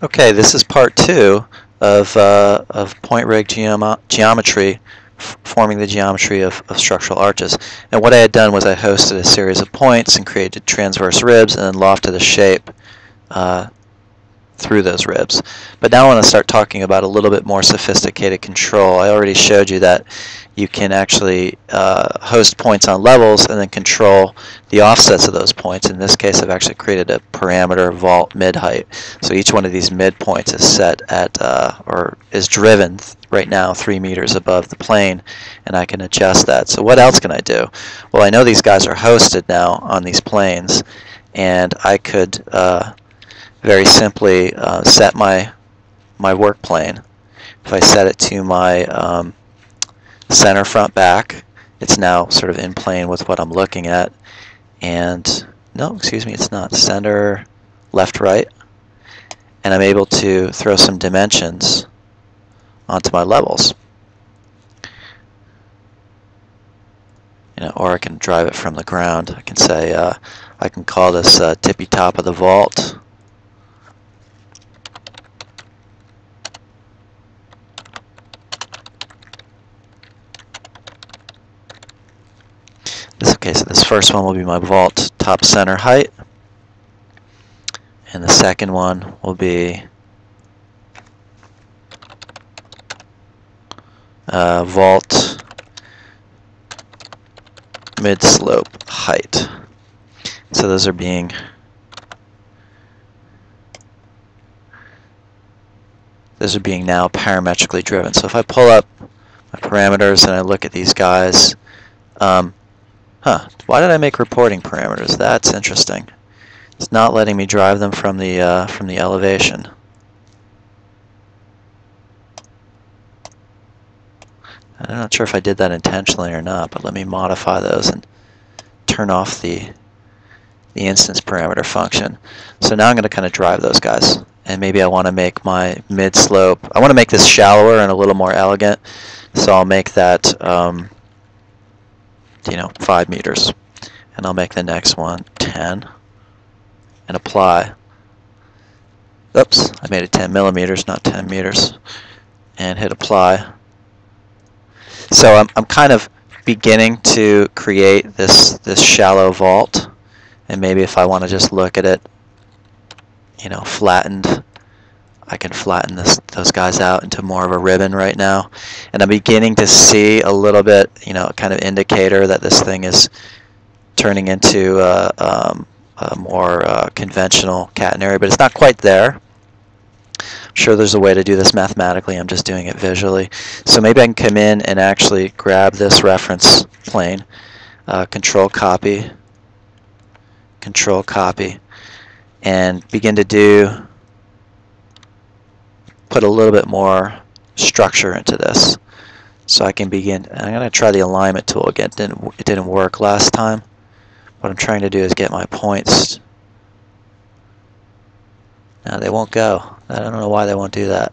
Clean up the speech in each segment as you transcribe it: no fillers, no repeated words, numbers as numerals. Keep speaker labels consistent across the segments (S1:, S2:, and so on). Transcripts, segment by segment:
S1: Okay, this is part 2 of point rig geometry, forming the geometry of structural arches. And what I had done was I hosted a series of points and created transverse ribs and then lofted a shape through those ribs. But now I want to start talking about a little bit more sophisticated control. I already showed you that you can actually host points on levels and then control the offsets of those points. In this case, I've actually created a parameter vault mid-height. So each one of these midpoints is set at, or is driven right now 3 meters above the plane, and I can adjust that. So what else can I do? Well, I know these guys are hosted now on these planes, and I could very simply set my work plane. If I set it to my center front back, it's now sort of in plane with what I'm looking at. And no, excuse me, it's not. Center, left, right. And I'm able to throw some dimensions onto my levels. Or I can drive it from the ground. I can say, I can call this tippy top of the vault. Okay, so this first one will be my vault top center height, and the second one will be vault mid slope height. So those are being now parametrically driven. So if I pull up my parameters and I look at these guys, why did I make reporting parameters? That's interesting. It's not letting me drive them from the elevation. I'm not sure if I did that intentionally or not, but let me modify those and turn off the instance parameter function. So now I'm going to kind of drive those guys, and maybe I want to make my mid slope. I want to make this shallower and a little more elegant, so I'll make that 5 meters, and I'll make the next one 10 and apply. Oops, I made it 10 millimeters, not 10 meters, and hit apply. So I'm kind of beginning to create this shallow vault, and maybe if I want to just look at it, flattened, I can flatten those guys out into more of a ribbon right now. And I'm beginning to see a little bit, kind of indicator that this thing is turning into a more conventional catenary, but it's not quite there. I'm sure there's a way to do this mathematically. I'm just doing it visually. So maybe I can come in and actually grab this reference plane, control copy, and begin to put a little bit more structure into this. So I can begin, I'm going to try the alignment tool again. It didn't work last time. What I'm trying to do is get my points. Now they won't go. I don't know why they won't do that.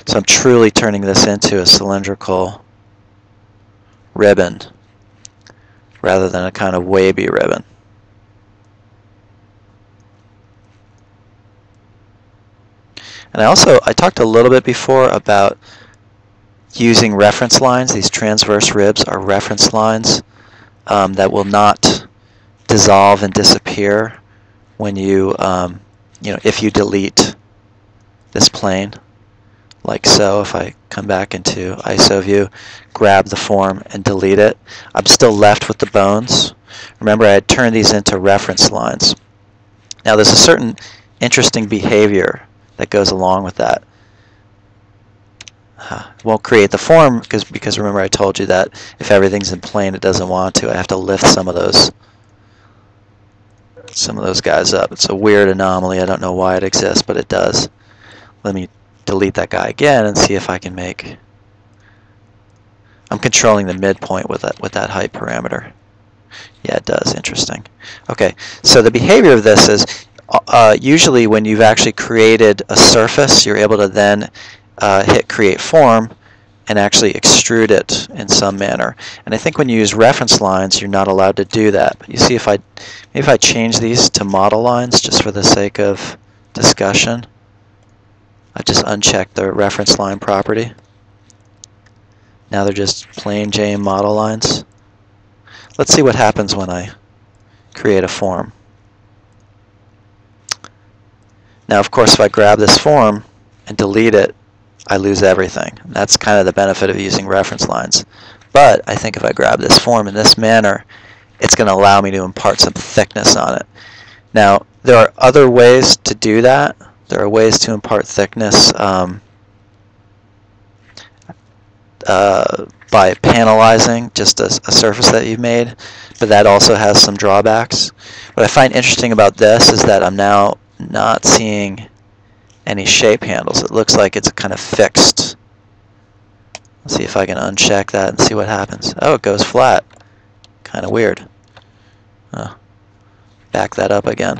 S1: So I'm truly turning this into a cylindrical ribbon rather than a kind of wavy ribbon. And I talked a little bit before about using reference lines. These transverse ribs are reference lines that will not dissolve and disappear when you, if you delete this plane, like so. If I come back into ISO view, grab the form and delete it, I'm still left with the bones. Remember, I had turned these into reference lines. Now there's a certain interesting behavior that goes along with that. Won't create the form because remember I told you that if everything's in plane it doesn't want to. I have to lift some of those guys up. It's a weird anomaly. I don't know why it exists, but it does. Let me delete that guy again and see if I can make. I'm controlling the midpoint with that height parameter. Yeah, it does. Interesting. Okay, so the behavior of this is usually when you've actually created a surface, you're able to then hit create form and actually extrude it in some manner. And I think when you use reference lines, you're not allowed to do that. But you see, maybe if I change these to model lines, just for the sake of discussion, I just unchecked the reference line property. Now they're just plain Jane model lines. Let's see what happens when I create a form. Now, of course, if I grab this form and delete it, I lose everything. And that's kind of the benefit of using reference lines. But I think if I grab this form in this manner, it's going to allow me to impart some thickness on it. Now, there are other ways to do that. There are ways to impart thickness by panelizing just a surface that you've made, but that also has some drawbacks. What I find interesting about this is that I'm now not seeing any shape handles. It looks like it's kind of fixed. Let's see if I can uncheck that and see what happens. Oh, it goes flat. Kind of weird. Back that up again.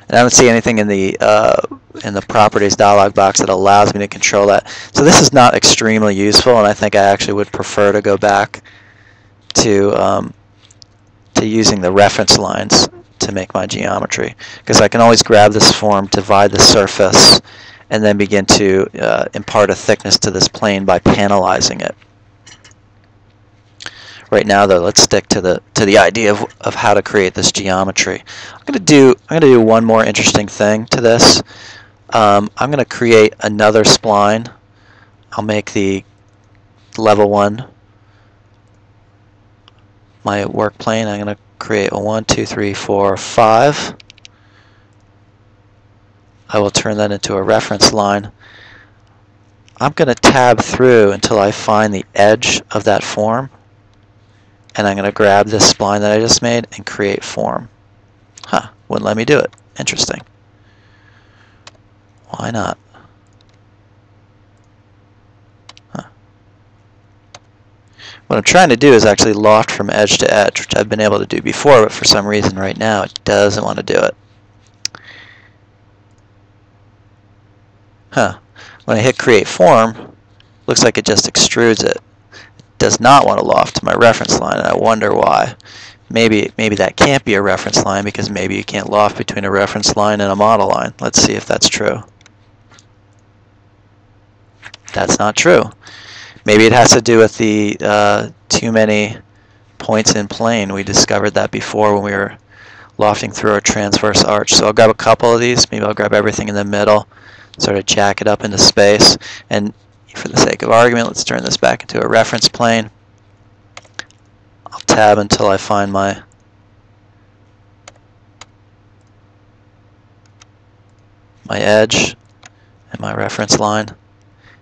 S1: And I don't see anything in the properties dialog box that allows me to control that. So this is not extremely useful, and I think I actually would prefer to go back to using the reference lines to make my geometry, because I can always grab this form, divide the surface, and then begin to impart a thickness to this plane by panelizing it. Right now, though, let's stick to the idea of how to create this geometry. I'm going to do one more interesting thing to this. I'm going to create another spline. I'll make the level 1 my work plane. I'm going to create a 1, 2, 3, 4, 5. I will turn that into a reference line. I'm going to tab through until I find the edge of that form, and I'm going to grab this spline that I just made and create form. Wouldn't let me do it. Interesting. Why not? What I'm trying to do is actually loft from edge to edge, which I've been able to do before, but for some reason right now it doesn't want to do it. When I hit create form, looks like it just extrudes it. It does not want to loft to my reference line, and I wonder why. Maybe that can't be a reference line, because maybe you can't loft between a reference line and a model line. Let's see if that's true. That's not true. Maybe it has to do with the too many points in plane. We discovered that before when we were lofting through our transverse arch. So I'll grab a couple of these. Maybe I'll grab everything in the middle, sort of jack it up into space. And for the sake of argument, let's turn this back into a reference plane. I'll tab until I find my edge and my reference line.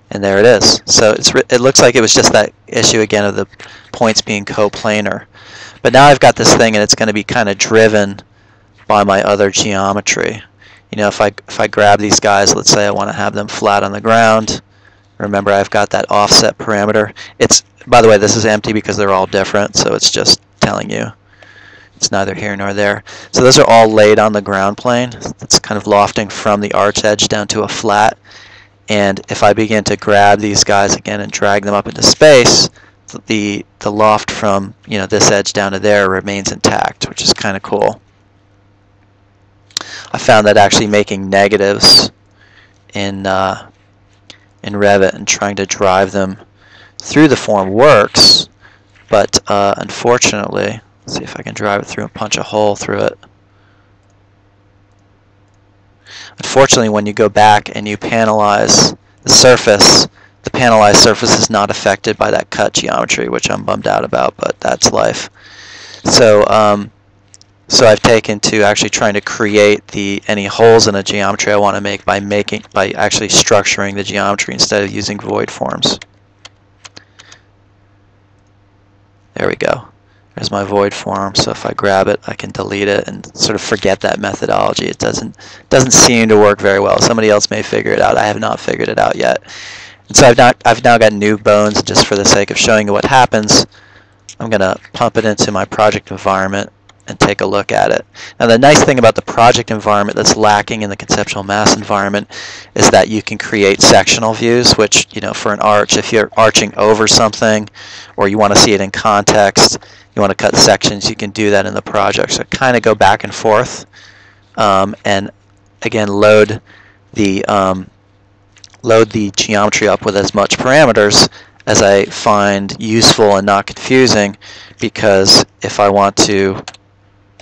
S1: And there it is. So it looks like it was just that issue again of the points being coplanar. But now I've got this thing, and it's going to be kind of driven by my other geometry. You know, if I grab these guys, let's say I want to have them flat on the ground. Remember, I've got that offset parameter. By the way, this is empty because they're all different, so it's just telling you it's neither here nor there. So those are all laid on the ground plane. It's kind of lofting from the arch edge down to a flat. And if I begin to grab these guys again and drag them up into space, the loft from this edge down to there remains intact, which is kind of cool. I found that actually making negatives in Revit and trying to drive them through the form works, but unfortunately, let's see if I can drive it through and punch a hole through it. Unfortunately, when you go back and you panelize the surface, the panelized surface is not affected by that cut geometry, which I'm bummed out about, but that's life. So I've taken to actually trying to create any holes in a geometry I want to make by actually structuring the geometry instead of using void forms. There we go. There's my void form, so if I grab it, I can delete it and sort of forget that methodology. It doesn't seem to work very well. Somebody else may figure it out. I have not figured it out yet. And so I've now got new bones. Just for the sake of showing you what happens, I'm going to pump it into my project environment, and take a look at it. Now the nice thing about the project environment that's lacking in the conceptual mass environment is that you can create sectional views, which, you know, for an arch, if you're arching over something or you want to see it in context, you want to cut sections, you can do that in the project. So kind of go back and forth and again load the geometry up with as much parameters as I find useful and not confusing, because if I want to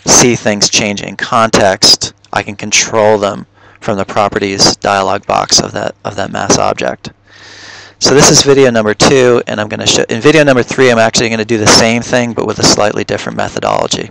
S1: see things change in context, I can control them from the properties dialog box of that mass object. So this is video number 2, and I'm going to show in video number 3 I'm actually going to do the same thing but with a slightly different methodology.